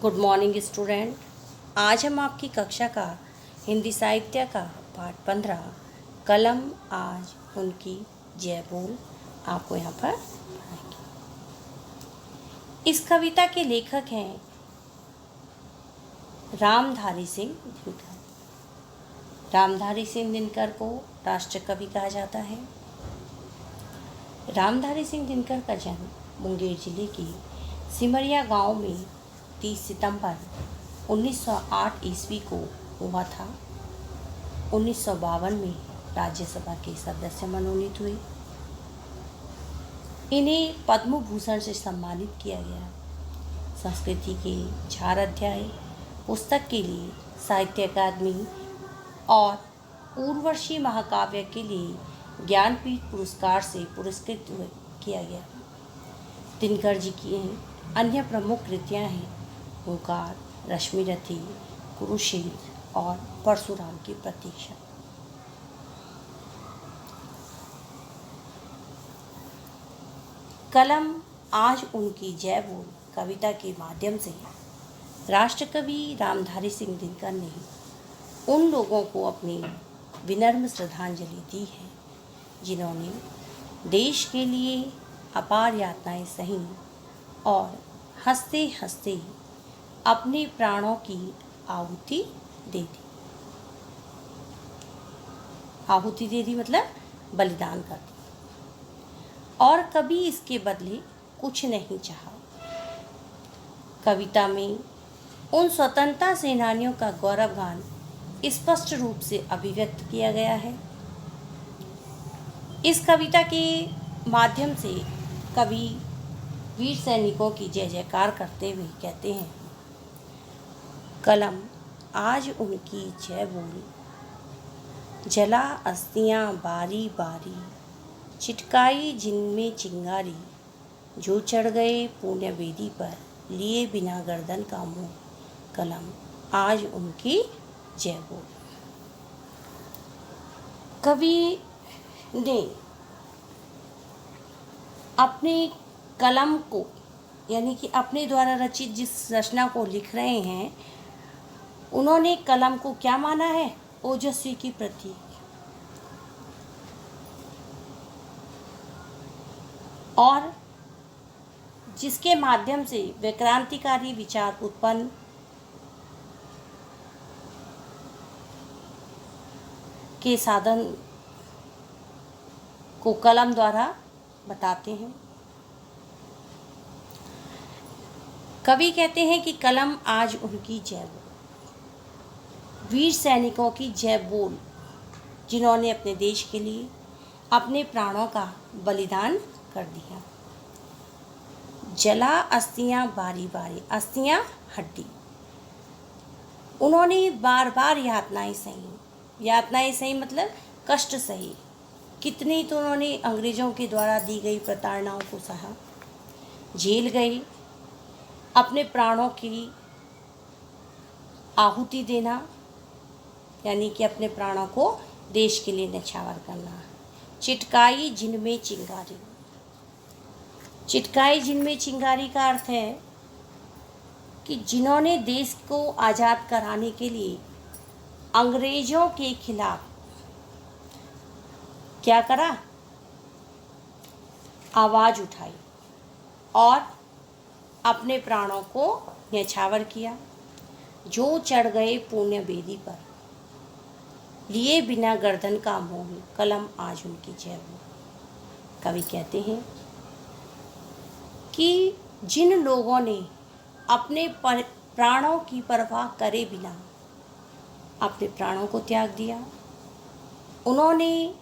Good morning student. आज हम आपकी कक्षा का हिंदी साहित्य का पाठ 15 कलम आज उनकी जय बोल आपको यहाँ पर पढ़ाएंगे। इस कविता के लेखक हैं रामधारी सिंह दिनकर। रामधारी सिंह दिनकर को राष्ट्र कवि कहा जाता है। रामधारी सिंह दिनकर का जन्म मुंगेर जिले के सिमरिया गांव में 30 सितंबर 1908 ईस्वी को हुआ था। 1952 में राज्यसभा के सदस्य मनोनीत हुए। इन्हें पद्म भूषण से सम्मानित किया गया। संस्कृति के 4 अध्याय पुस्तक के लिए साहित्य अकादमी और उर्वशी महाकाव्य के लिए ज्ञानपीठ पुरस्कार से पुरस्कृत किया गया। दिनकर जी की अन्य प्रमुख कृतियाँ हैं ओंकार, रश्मिरथी, कुरुक्षेत्र और परशुराम की प्रतीक्षा। कलम आज उनकी जय बोल कविता के माध्यम से राष्ट्रकवि रामधारी सिंह दिनकर ने उन लोगों को अपनी विनम्र श्रद्धांजलि दी है जिन्होंने देश के लिए अपार यातनाएं सही और हंसते हंसते अपने प्राणों की आहुति दे दी। आहुति दे दी मतलब बलिदान कर दी और कभी इसके बदले कुछ नहीं चाहा। कविता में उन स्वतंत्रता सेनानियों का गौरव गान स्पष्ट रूप से अभिव्यक्त किया गया है। इस कविता के माध्यम से कवि वीर सैनिकों की जय जयकार करते हुए कहते हैं, कलम आज उनकी जय बोल, जला अस्थियां बारी बारी, चिटकाई जिनमें चिंगारी, जो चढ़ गए पुण्य वेदी पर, लिए बिना गर्दन का मुंह, कलम आज उनकी जय बोल। कवि ने अपने कलम को यानी कि अपने द्वारा रचित जिस रचना को लिख रहे हैं उन्होंने कलम को क्या माना है? ओजस्वी की प्रतीक। और जिसके माध्यम से वे क्रांतिकारी विचार उत्पन्न के साधन को कलम द्वारा बताते हैं। कवि कहते हैं कि कलम आज उनकी जय बोल, वीर सैनिकों की जय बोल जिन्होंने अपने देश के लिए अपने प्राणों का बलिदान कर दिया। जला अस्थियां बारी बारी, अस्थियां हड्डी। उन्होंने बार बार यातनाएं सही मतलब कष्ट सही। कितनी तो उन्होंने अंग्रेज़ों के द्वारा दी गई प्रताड़नाओं को सहा, जेल गए, अपने प्राणों की आहुति देना यानी कि अपने प्राणों को देश के लिए न्यौछावर करना। चिटकाई जिनमें चिंगारी। चिटकाई जिनमें चिंगारी का अर्थ है कि जिन्होंने देश को आज़ाद कराने के लिए अंग्रेज़ों के खिलाफ क्या करा? आवाज़ उठाई और अपने प्राणों को न्यौछावर किया। जो चढ़ गए पुण्य वेदी पर, लिए बिना गर्दन का मोह, कलम आज उनकी जय बोल। कवि कहते हैं कि जिन लोगों ने अपने प्राणों की परवाह करे बिना अपने प्राणों को त्याग दिया, उन्होंने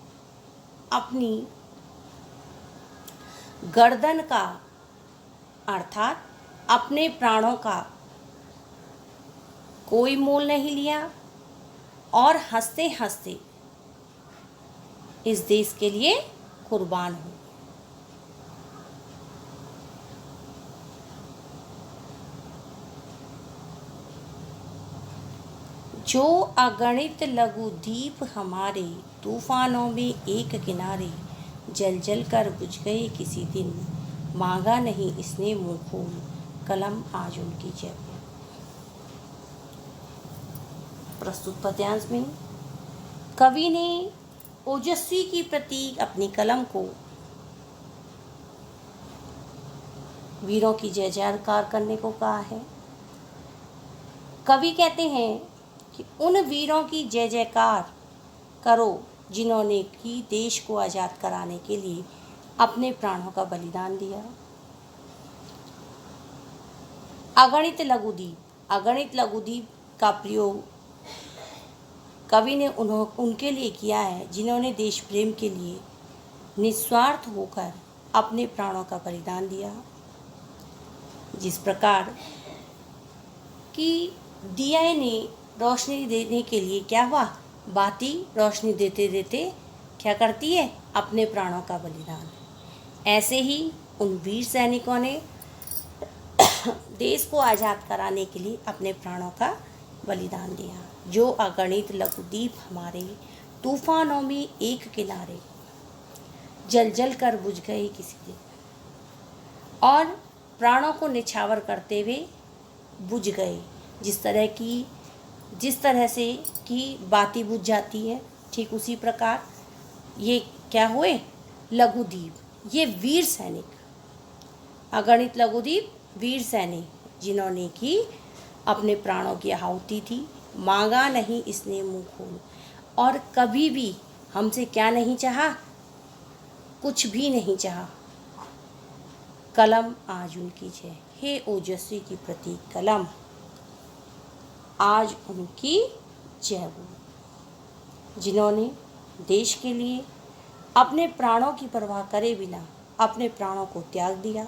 अपनी गर्दन का अर्थात अपने प्राणों का कोई मोल नहीं लिया और हंसते हंसते इस देश के लिए कुर्बान हो। जो अगणित लघु दीप हमारे, तूफानों में एक किनारे, जल जल कर बुझ गए किसी दिन, मांगा नहीं इसने मुँह खोल, कलम आज उनकी जय बोल। प्रस्तुत पद्यांश में कवि ने ओजस्वी की प्रतीक अपनी कलम को वीरों की जय जयकार करने को कहा है। कवि कहते हैं कि उन वीरों की जय जयकार करो जिन्होंने कि देश को आज़ाद कराने के लिए अपने प्राणों का बलिदान दिया। अगणित लघुदीप का प्रयोग कवि ने उनके लिए किया है जिन्होंने देश प्रेम के लिए निस्वार्थ होकर अपने प्राणों का बलिदान दिया। जिस प्रकार कि दिया ने रोशनी देने के लिए क्या हुआ, बाती रोशनी देते देते क्या करती है, अपने प्राणों का बलिदान। ऐसे ही उन वीर सैनिकों ने देश को आज़ाद कराने के लिए अपने प्राणों का बलिदान दिया। जो अगणित लघुदीप हमारे तूफानों में एक किनारे जल जल कर बुझ गए किसी दिन, और प्राणों को निछावर करते हुए बुझ गए। जिस तरह से कि बाती बुझ जाती है, ठीक उसी प्रकार ये क्या हुए, लघुदीप, ये वीर सैनिक, अगणित लघुदीप वीर सैनिक जिन्होंने कि अपने प्राणों की आहुति दी। मांगा नहीं इसने मुंह खोल, और कभी भी हमसे क्या नहीं चाहा, कुछ भी नहीं चाहा। कलम आज उनकी जय, हे ओजस्वी की प्रतीक कलम, आज उनकी जय हो जिन्होंने देश के लिए अपने प्राणों की परवाह करे बिना अपने प्राणों को त्याग दिया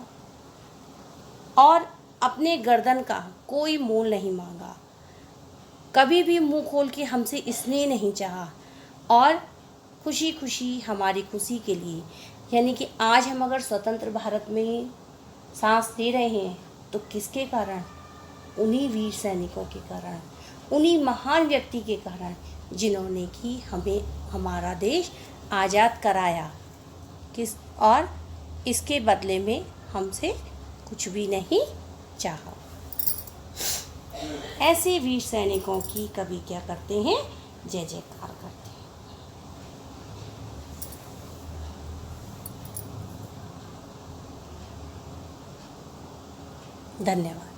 और अपने गर्दन का कोई मोल नहीं मांगा। कभी भी मुंह खोल के हमसे स्नेह नहीं चाहा, और खुशी खुशी हमारी खुशी के लिए, यानी कि आज हम अगर स्वतंत्र भारत में सांस ले रहे हैं तो किसके कारण, उन्हीं वीर सैनिकों के कारण, उन्हीं महान व्यक्ति के कारण जिन्होंने कि हमें हमारा देश आज़ाद कराया। और इसके बदले में हमसे कुछ भी नहीं चाहा। ऐसे वीर सैनिकों की कवि क्या करते हैं, जय जयकार करते हैं। धन्यवाद।